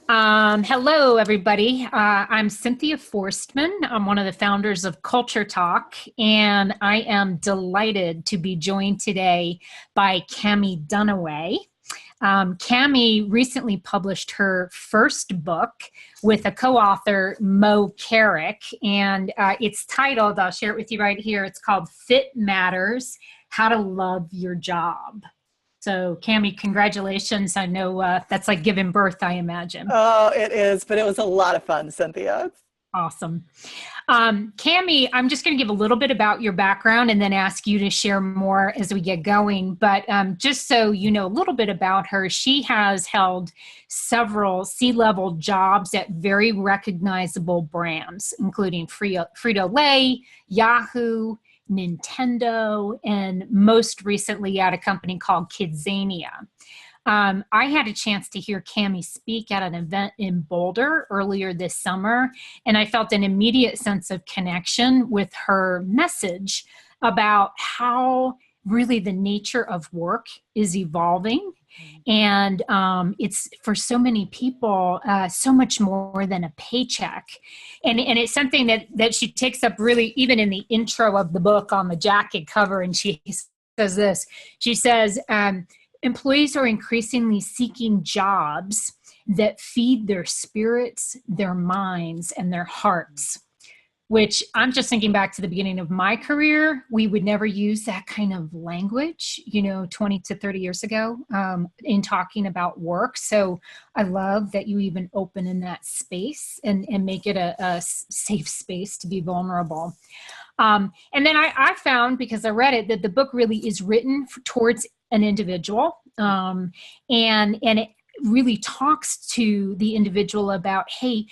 Hello, everybody. I'm Cynthia Forstman. I'm one of the founders of Culture Talk, and I am delighted to be joined today by Cammie Dunaway. Cammie recently published her first book with a co-author, Mo Carrick, and it's titled, I'll share it with you right here, it's called Fit Matters, How to Love Your Job. So, Cammie, congratulations. I know that's like giving birth, I imagine. Oh, it is, but it was a lot of fun, Cynthia. Awesome. Cammie, I'm just going to give a little bit about your background and then ask you to share more as we get going. But just so you know a little bit about her, she has held several C-level jobs at very recognizable brands, including Frito-Lay, Yahoo, Nintendo, and most recently at a company called Kidzania. I had a chance to hear Cammie speak at an event in Boulder earlier this summer, and I felt an immediate sense of connection with her message about how really the nature of work is evolving. And it's for so many people, so much more than a paycheck. And it's something that she takes up really even in the intro of the book on the jacket cover. And she says this, she says, employees are increasingly seeking jobs that feed their spirits, their minds, and their hearts, which I'm just thinking back to the beginning of my career. We would never use that kind of language, 20 to 30 years ago in talking about work. So I love that you even open in that space and make it a safe space to be vulnerable. And then I found, because I read it, that the book really is written towards an individual, and it really talks to the individual about, hey,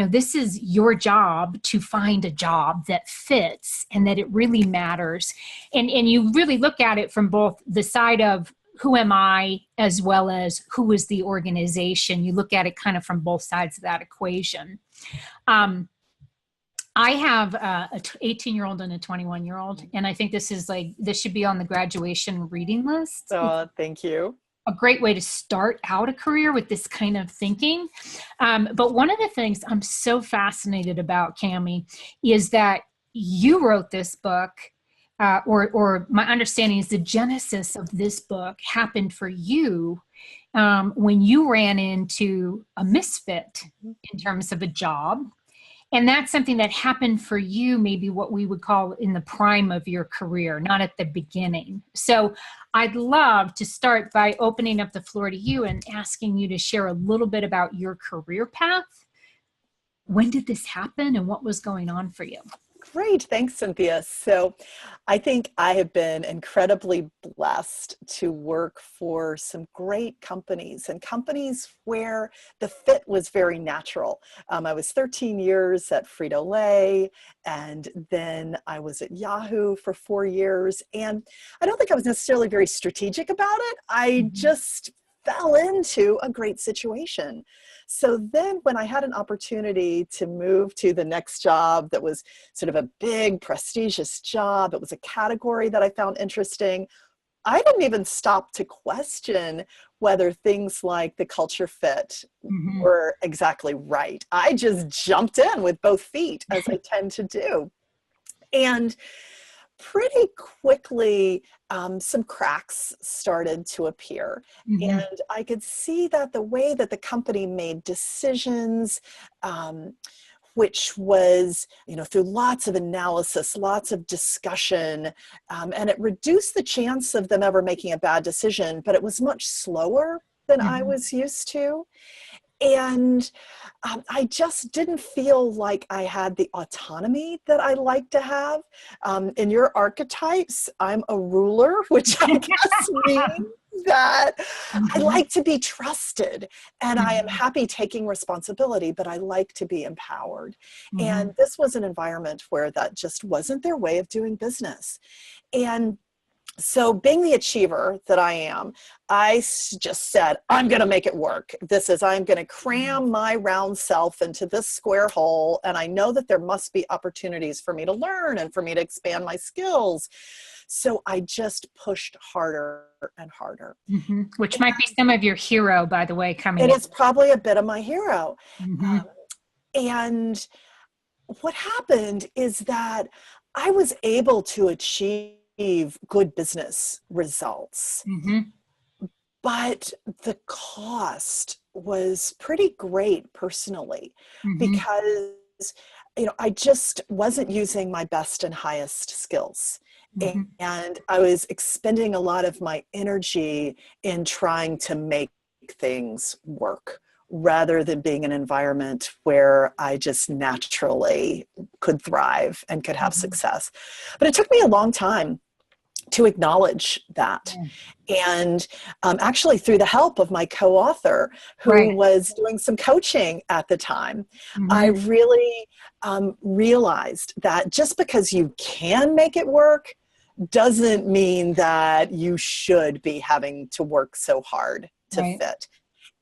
this is your job to find a job that fits and that it really matters. And you really look at it from both the side of who am I as well as who is the organization. You look at it kind of from both sides of that equation. I have a 18-year-old and a 21-year-old, and I think this should be on the graduation reading list. Oh, thank you. A great way to start out a career with this kind of thinking. But one of the things I'm so fascinated about, Cammie, is that you wrote this book, or my understanding is the genesis of this book happened for you when you ran into a misfit in terms of a job. And that's something that happened for you, maybe what we would call in the prime of your career, not at the beginning. So I'd love to start by opening up the floor to you and asking you to share a little bit about your career path. When did this happen and what was going on for you? Great. Thanks, Cynthia. So I think I have been incredibly blessed to work for some great companies and companies where the fit was very natural. I was 13 years at Frito-Lay, and then I was at Yahoo for 4 years. And I don't think I was necessarily very strategic about it. I just fell into a great situation. So then when I had an opportunity to move to the next job that was sort of a big, prestigious job, it was a category that I found interesting, I didn't even stop to question whether things like the culture fit were exactly right. I just jumped in with both feet, as I tend to do. And pretty quickly, some cracks started to appear. And I could see that the way that the company made decisions, which was, through lots of analysis, lots of discussion, and it reduced the chance of them ever making a bad decision, but it was much slower than I was used to. And I just didn't feel like I had the autonomy that I like to have. In your archetypes, I'm a ruler, which I guess means that I like to be trusted, and I am happy taking responsibility, but I like to be empowered. And this was an environment where that just wasn't their way of doing business. And So being the achiever that I am, just said, I'm going to make it work. I'm going to cram my round self into this square hole. And I know that there must be opportunities for me to learn and for me to expand my skills. So I just pushed harder and harder. Which might be some of your hero, by the way, coming It in. is probably a bit of my hero. Mm-hmm. And what happened is that I was able to achieve good business results, Mm-hmm. but the cost was pretty great personally, Mm-hmm. because I just wasn't using my best and highest skills. Mm-hmm. And I was expending a lot of my energy in trying to make things work, rather than being an environment where I just naturally could thrive and could have Mm-hmm. success. But it took me a long time to acknowledge that. Yeah. And actually, through the help of my co-author, who Right. was doing some coaching at the time, I Mm-hmm. really realized that just because you can make it work doesn't mean that you should be having to work so hard to Right. fit.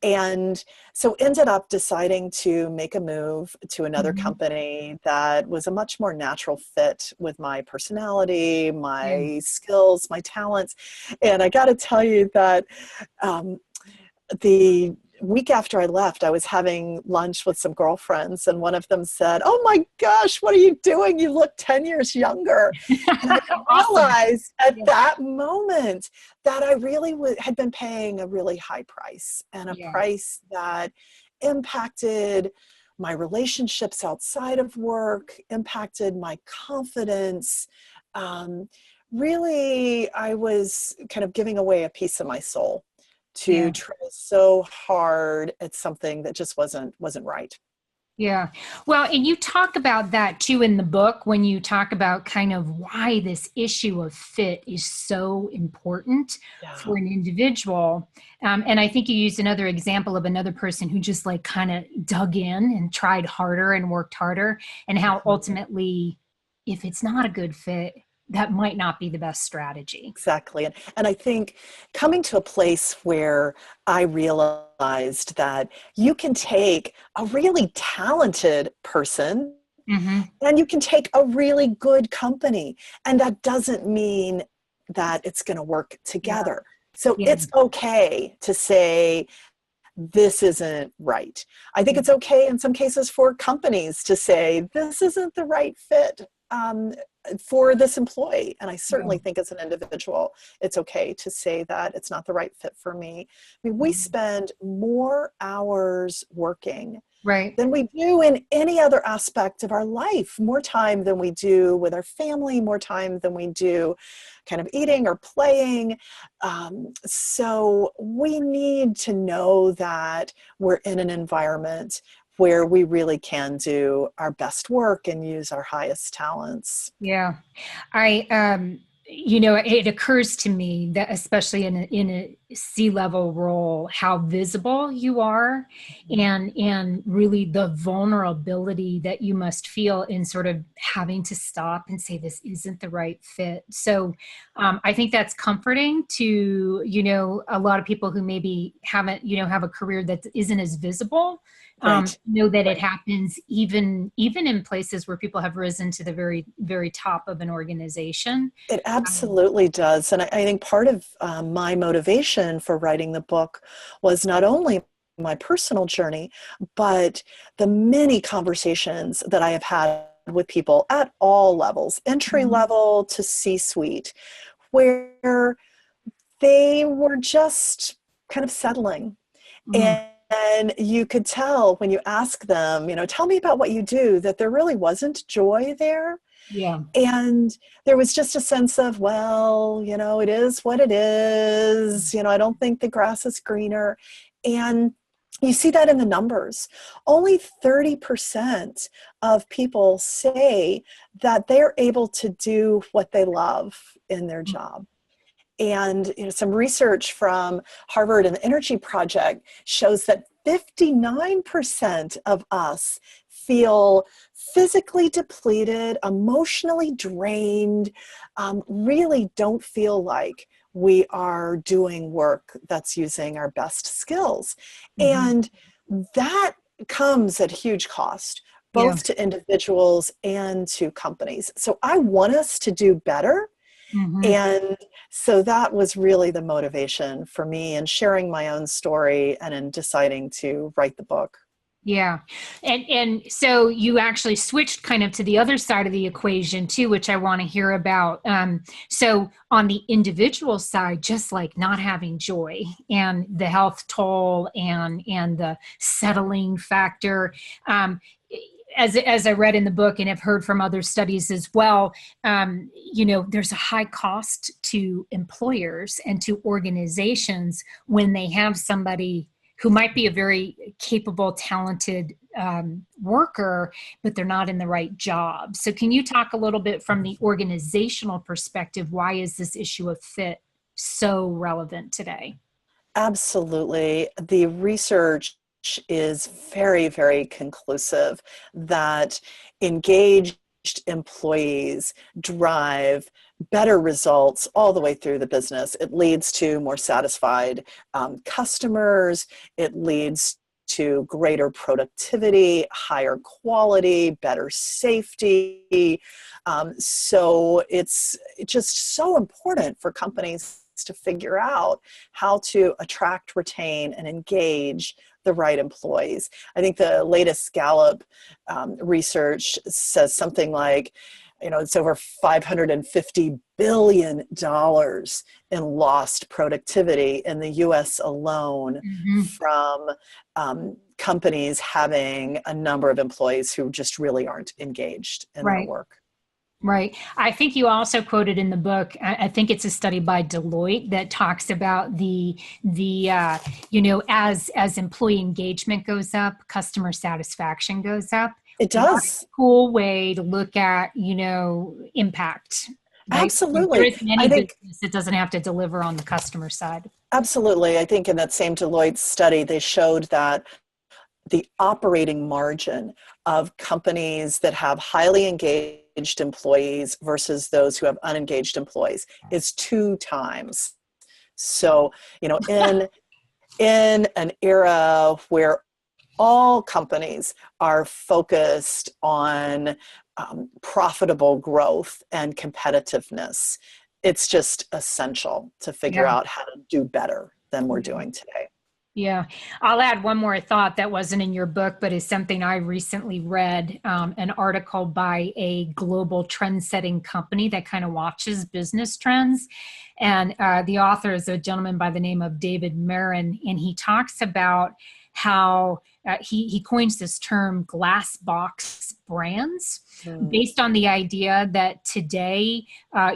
And so ended up deciding to make a move to another Mm-hmm. company that was a much more natural fit with my personality, Yeah. my skills, my talents. And I got to tell you that um, the week after I left, I was having lunch with some girlfriends, and one of them said, "Oh my gosh, what are you doing? You look 10 years younger." And I Awesome. realized at Yeah. that moment that I really had been paying a really high price, and a Yeah. price that impacted my relationships outside of work, impacted my confidence. Um, Really, I was kind of giving away a piece of my soul to Yeah. try so hard at something that just wasn't right. Yeah. Well, and you talk about that too in the book when you talk about kind of why this issue of fit is so important Yeah. for an individual. And I think you used another example of another person who just like kind of dug in and tried harder and worked harder, and how Mhm. ultimately, if it's not a good fit, that might not be the best strategy. Exactly. And I think coming to a place where I realized that you can take a really talented person Mm-hmm. and you can take a really good company, and that doesn't mean that it's going to work Yeah. together. So Yeah. it's okay to say, this isn't right. I think Yeah. it's okay in some cases for companies to say, this isn't the right fit for this employee. And I Yeah. certainly think as an individual, it's okay to say that it's not the right fit for me. I mean, we Mhm. spend more hours working Right. than we do in any other aspect of our life, more time than we do with our family, more time than we do kind of eating or playing. So we need to know that we're in an environment where we really can do our best work and use our highest talents. Yeah. It occurs to me that especially in a C-level role, how visible you are, and really the vulnerability that you must feel in sort of having to stop and say, this isn't the right fit. So I think that's comforting to, a lot of people who maybe haven't, have a career that isn't as visible. Right. Know that it Right. happens even in places where people have risen to the very, very top of an organization. It Um, absolutely does. And I think part of my motivation for writing the book was not only my personal journey, but the many conversations that I have had with people at all levels, entry mhm, level to C-suite, where they were just kind of settling. mm, And you could tell when you ask them, tell me about what you do, that there really wasn't joy there. yeah, And there was just a sense of, well, it is what it is. I don't think the grass is greener. And you see that in the numbers. Only 30% of people say that they're able to do what they love in their mm, job. And some research from Harvard and the Energy Project shows that 59% of us feel physically depleted, emotionally drained, really don't feel like we are doing work that's using our best skills. Mm-hmm. And that comes at huge cost, Yeah. both to individuals and to companies. So I want us to do better. Mm-hmm. And so that was really the motivation for me in sharing my own story and in deciding to write the book. Yeah. And so you actually switched kind of to the other side of the equation too, which I want to hear about. So on the individual side, just like not having joy and the health toll and the settling factor, as I read in the book and have heard from other studies as well, there's a high cost to employers and to organizations when they have somebody who might be a very capable, talented worker, but they're not in the right job. So can you talk a little bit from the organizational perspective? Why is this issue of fit so relevant today? Absolutely. The research is very, very conclusive that engaged employees drive better results all the way through the business. It leads to more satisfied customers. It leads to greater productivity, higher quality, better safety. So it's just so important for companies to figure out how to attract, retain, and engage the right employees. I think the latest Gallup research says something like, it's over $550 billion in lost productivity in the US alone Mm-hmm. from companies having a number of employees who just really aren't engaged in their Right. work. Right. I think you also quoted in the book, I think it's a study by Deloitte that talks about as employee engagement goes up, customer satisfaction goes up. It What a does. cool way to look at, impact, right? There Absolutely. isn't I any think business that doesn't have to deliver on the customer side. Absolutely. I think in that same Deloitte study, they showed that the operating margin of companies that have highly engaged employees versus those who have unengaged employees is 2 times. So, in an era where all companies are focused on profitable growth and competitiveness, it's just essential to figure Yeah. out how to do better than we're doing today. Yeah, I'll add one more thought that wasn't in your book, but is something I recently read, an article by a global trend-setting company that kind of watches business trends. And the author is a gentleman by the name of David Marin, and he talks about how he coins this term glass box brands based on the idea that today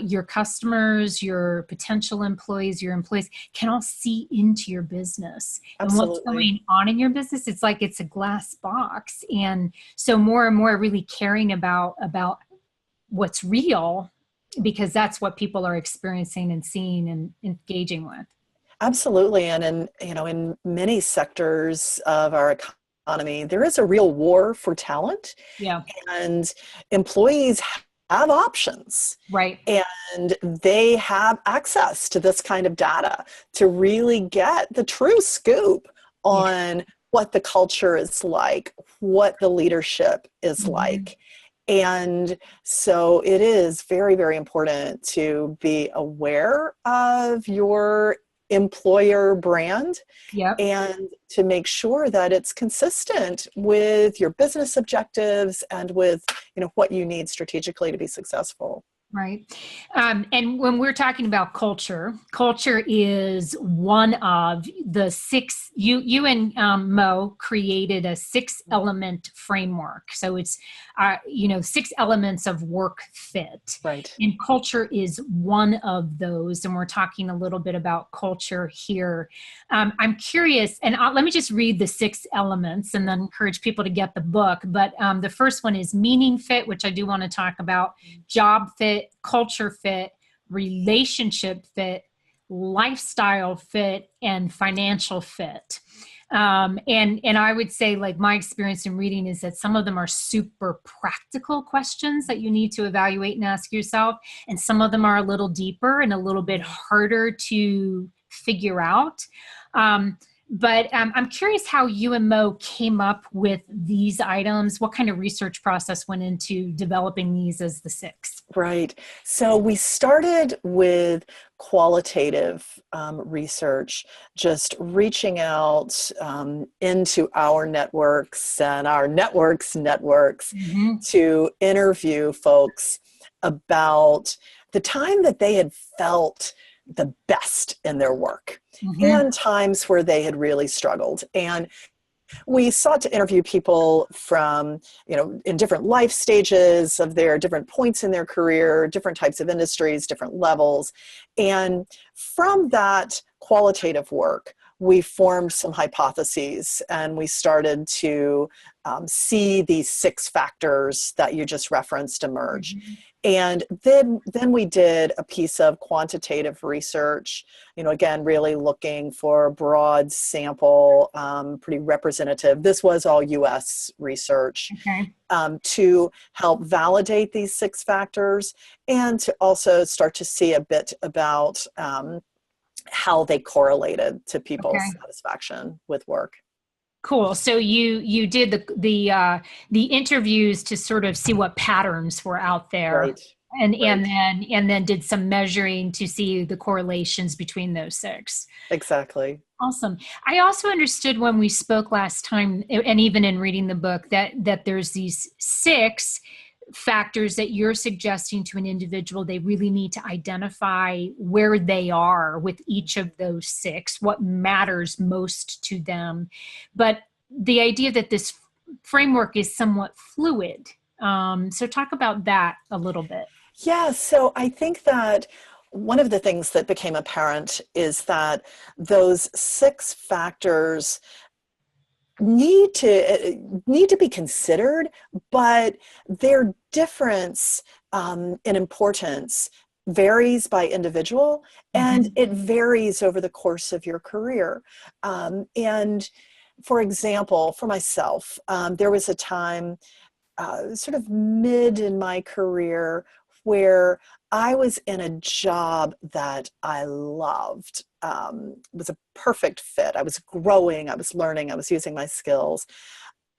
your customers, your potential employees, your employees can all see into your business and what's Absolutely. going on in your business. It's like it's a glass box. And so more and more really caring about what's real, because that's what people are experiencing and seeing and engaging with. Absolutely. And in many sectors of our economy, there is a real war for talent, Yeah, and employees have options, right. and they have access to this kind of data to really get the true scoop Yeah. on what the culture is like, what the leadership is Mm-hmm. like. And so it is very, very important to be aware of your employer brand Yep. and to make sure that it's consistent with your business objectives and with what you need strategically to be successful. Right. And when we're talking about culture, culture is one of the six, you and Mo created a 6-element framework. So it's, 6 elements of work fit. Right. And culture is one of those. And we're talking a little bit about culture here. I'm curious, and let me just read the 6 elements and then encourage people to get the book. But the first one is meaning fit, which I do want to talk about, job fit, culture fit, relationship fit, lifestyle fit, and financial fit. And I would say, like, my experience in reading is that some of them are super practical questions that you need to evaluate and ask yourself, and some of them are a little deeper and a little bit harder to figure out. But I'm curious how you and Mo came up with these items. What kind of research process went into developing these as the six? Right. So we started with qualitative research, just reaching out into our networks and our networks to interview folks about the time that they had felt the best in their work and times where they had really struggled. And we sought to interview people from, in different life stages of their different points in their career, different types of industries, different levels. And from that qualitative work, we formed some hypotheses, and we started to see these 6 factors that you just referenced emerge. And then we did a piece of quantitative research, again, really looking for a broad sample, pretty representative. This was all US research, to help validate these 6 factors and to also start to see a bit about how they correlated to people's satisfaction with work. Cool. So you did the interviews to sort of see what patterns were out there, and then did some measuring to see the correlations between those 6. Exactly. Awesome. I also understood when we spoke last time, and even in reading the book, that there's these 6 factors that you're suggesting to an individual. They really need to identify where they are with each of those 6, what matters most to them. But the idea that this framework is somewhat fluid. So talk about that a little bit. Yeah, so I think that one of the things that became apparent is that those 6 factors need to be considered, but their difference in importance varies by individual, and it varies over the course of your career. And for example, for myself, there was a time sort of mid in my career where I was in a job that I loved. It was a perfect fit. I was growing, I was learning, I was using my skills.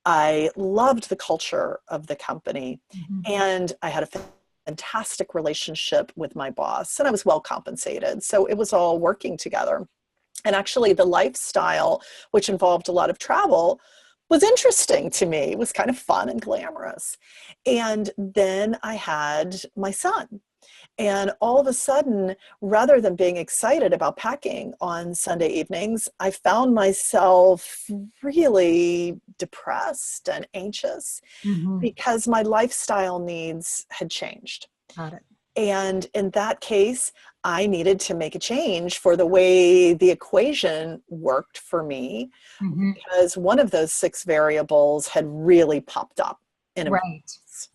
I loved the culture of the company, and I had a fantastic relationship with my boss, and I was well compensated. So it was all working together. And actually the lifestyle, which involved a lot of travel, was interesting to me. It was kind of fun and glamorous. And then I had my son. And all of a sudden, rather than being excited about packing on Sunday evenings, I found myself really depressed and anxious because my lifestyle needs had changed. Got it. And in that case, I needed to make a change for the way the equation worked for me, because one of those 6 variables had really popped up in importance.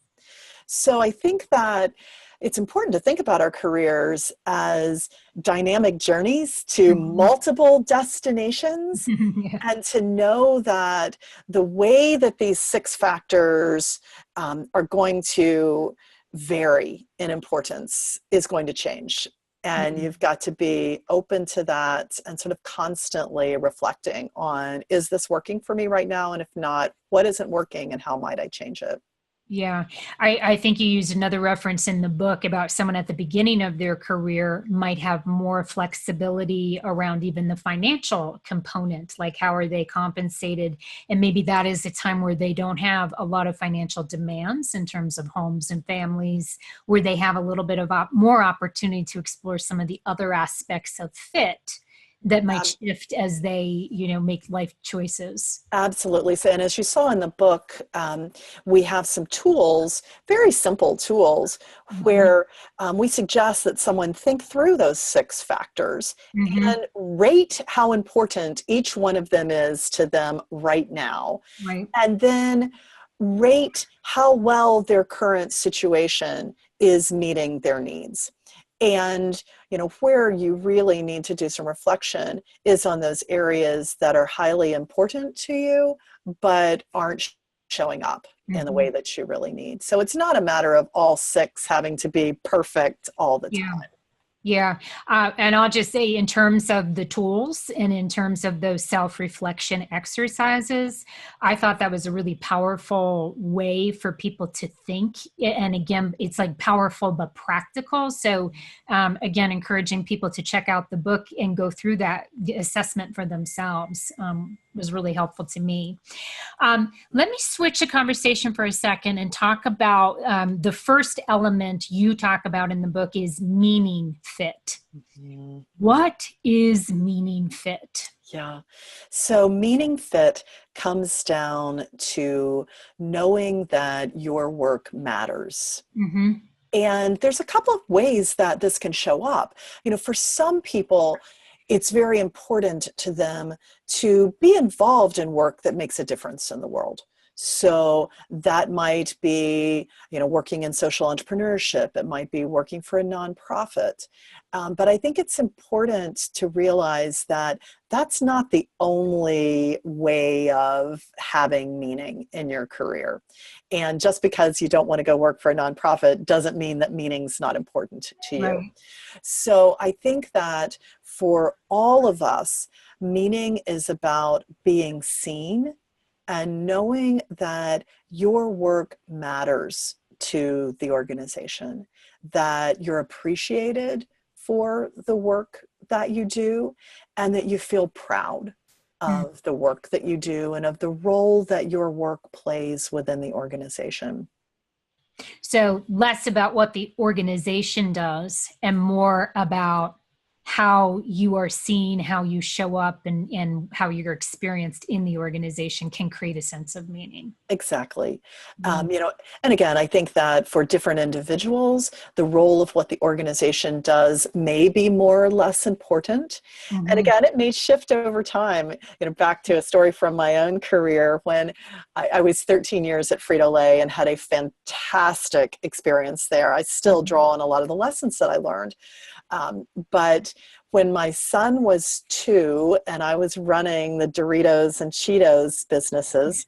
So I think that it's important to think about our careers as dynamic journeys to multiple destinations, and to know that the way that these 6 factors are going to vary in importance is going to change. And you've got to be open to that and sort of constantly reflecting on, is this working for me right now? And if not, what isn't working and how might I change it? Yeah, I think you used another reference in the book about someone at the beginning of their career might have more flexibility around even the financial component, like how are they compensated? And maybe that is a time where they don't have a lot of financial demands in terms of homes and families, where they have a little bit of more opportunity to explore some of the other aspects of fit that might shift as they, make life choices. Absolutely. So, and as you saw in the book, we have some tools, very simple tools, where we suggest that someone think through those 6 factors and rate how important each one of them is to them right now. And then rate how well their current situation is meeting their needs. And where you really need to do some reflection is on those areas that are highly important to you, but aren't showing up in the way that you really need. So it's not a matter of all 6 having to be perfect all the time. Yeah. And I'll just say, in terms of the tools and in terms of those self-reflection exercises, I thought that was a really powerful way for people to think. And again, it's like powerful but practical. So again, encouraging people to check out the book and go through that assessment for themselves was really helpful to me. Let me switch the conversation for a second and talk about the first element you talk about in the book is meaning fit. What is meaning fit? Yeah. So meaning fit comes down to knowing that your work matters. And there's a couple of ways that this can show up. For some people, it's very important to them to be involved in work that makes a difference in the world. So that might be, working in social entrepreneurship. It might be working for a nonprofit. But I think it's important to realize that that's not the only way of having meaning in your career. And just because you don't want to go work for a nonprofit doesn't mean that meaning's not important to you. Right. So I think that for all of us, meaning is about being seen and knowing that your work matters to the organization, that you're appreciated for the work that you do, and that you feel proud of the work that you do and of the role that your work plays within the organization. So less about what the organization does and more about how you are seen, how you show up, and how you're experienced in the organization can create a sense of meaning. Exactly. And again, I think that for different individuals, the role of what the organization does may be more or less important. And again, it may shift over time. Back to a story from my own career when I was 13 years at Frito-Lay and had a fantastic experience there. I still draw on a lot of the lessons that I learned. But when my son was 2 and I was running the Doritos and Cheetos businesses,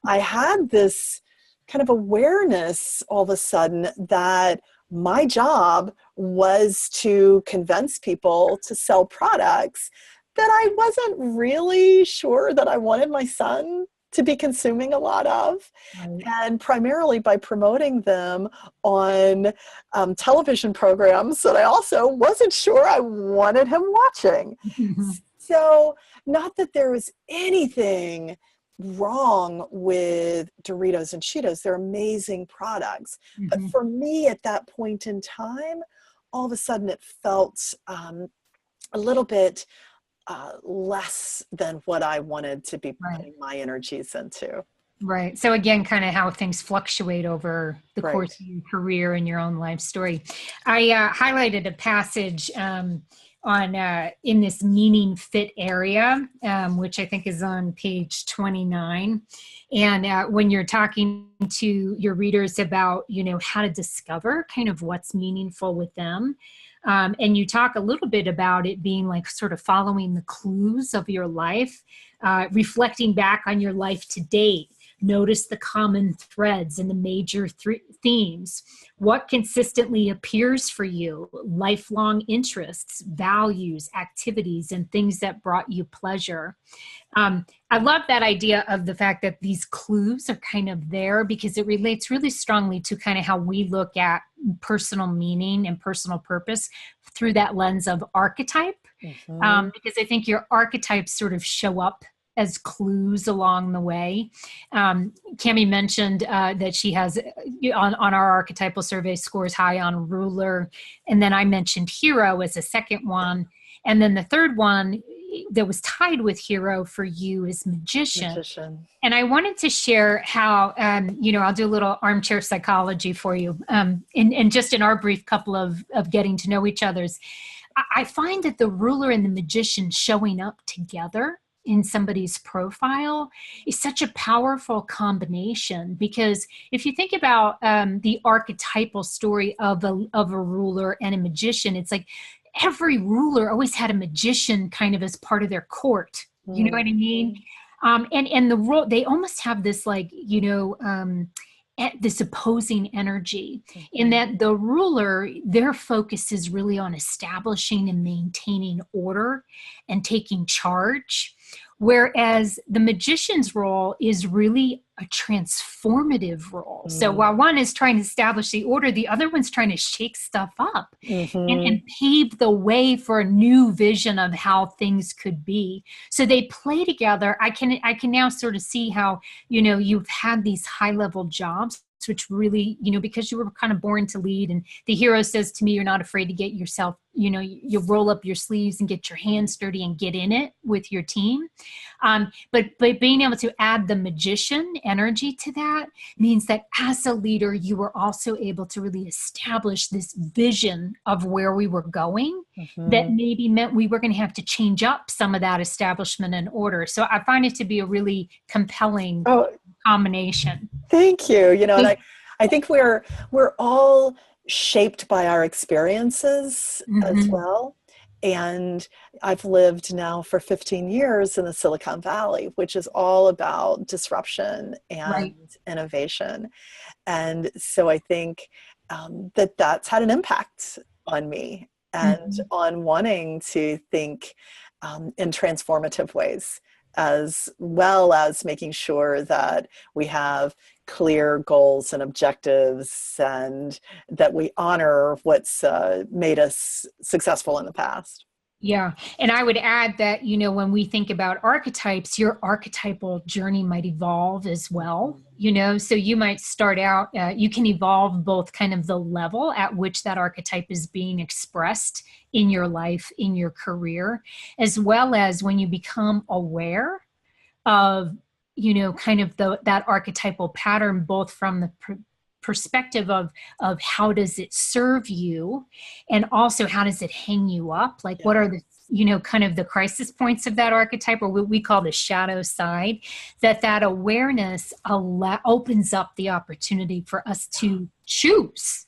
I had this kind of awareness all of a sudden that my job was to convince people to sell products that I wasn't really sure that I wanted my son to be consuming a lot of. And primarily by promoting them on television programs that I also wasn't sure I wanted him watching. So not that there was anything wrong with Doritos and Cheetos. They're amazing products. But for me at that point in time, all of a sudden it felt a little bit less than what I wanted to be putting my energies into. Right. So again, kind of how things fluctuate over the course of your career and your own life story. I highlighted a passage on in this meaning fit area, which I think is on page 29. And when you're talking to your readers about, how to discover kind of what's meaningful with them, and you talk a little bit about it being like sort of following the clues of your life, reflecting back on your life to date. Notice the common threads and the major themes. What consistently appears for you, lifelong interests, values, activities, and things that brought you pleasure. I love that idea of the fact that these clues are kind of there because it relates really strongly to kind of how we look at personal meaning and personal purpose through that lens of archetype. Because I think your archetypes sort of show up as clues along the way. Cammie mentioned that she has, on our archetypal survey, scores high on ruler. And then I mentioned hero as a second one. And then the third one that was tied with hero for you is magician. And I wanted to share how, I'll do a little armchair psychology for you. And just in our brief couple of getting to know each other's, I find that the ruler and the magician showing up together in somebody's profile is such a powerful combination, because if you think about the archetypal story of a ruler and a magician, it's like every ruler always had a magician kind of as part of their court. You know what I mean? And the role, they almost have this like, this opposing energy, in that the ruler, their focus is really on establishing and maintaining order and taking charge. Whereas the magician's role is really a transformative role. So while one is trying to establish the order, the other one's trying to shake stuff up and pave the way for a new vision of how things could be. So they play together. I can now sort of see how, you've had these high level jobs, which really, because you were kind of born to lead. And the hero says to me, you're not afraid to get yourself, you roll up your sleeves and get your hands dirty and get in it with your team. But being able to add the magician energy to that means that as a leader, you were also able to really establish this vision of where we were going that maybe meant we were going to have to change up some of that establishment and order. So I find it to be a really compelling combination. Thank you. And I think we're all shaped by our experiences as well. And I've lived now for 15 years in the Silicon Valley, which is all about disruption and innovation. And so I think that's had an impact on me and on wanting to think in transformative ways, as well as making sure that we have clear goals and objectives and that we honor what's made us successful in the past. Yeah. And I would add that, when we think about archetypes, your archetypal journey might evolve as well, so you might start out, you can evolve both kind of the level at which that archetype is being expressed in your life, in your career, as well as when you become aware of, kind of that archetypal pattern, both from the perspective of how does it serve you, and also how does it hang you up? Like what are the, kind of the crisis points of that archetype, or what we call the shadow side, that awareness opens up the opportunity for us to choose.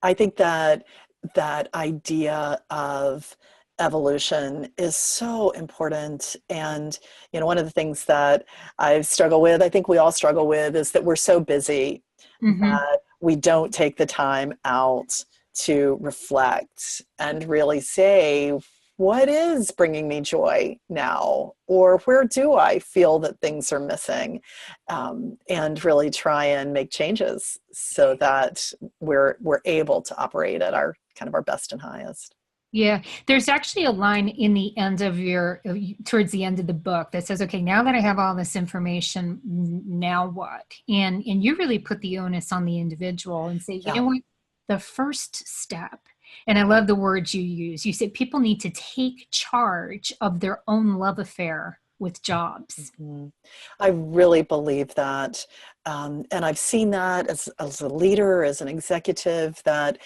I think that idea of evolution is so important. And, one of the things that I struggle with, I think we all struggle with, is that we're so busy that we don't take the time out to reflect and really say, what is bringing me joy now? Or where do I feel that things are missing? And really try and make changes so that we're able to operate at our kind of our best and highest. Yeah, there's actually a line in the end of towards the end of the book that says, okay, now that I have all this information, now what? And you really put the onus on the individual and say, you know what, the first step, and I love the words you use. You said people need to take charge of their own love affair with jobs. I really believe that. And I've seen that as a leader, as an executive, that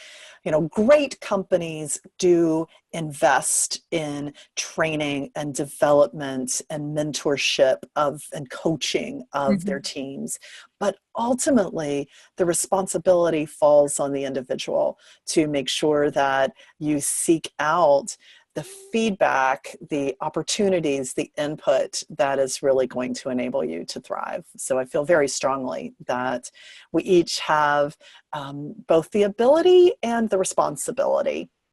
great companies do invest in training and development and mentorship and coaching of their teams. But ultimately, the responsibility falls on the individual to make sure that you seek out the feedback, the opportunities, the input that is really going to enable you to thrive. So I feel very strongly that we each have both the ability and the responsibility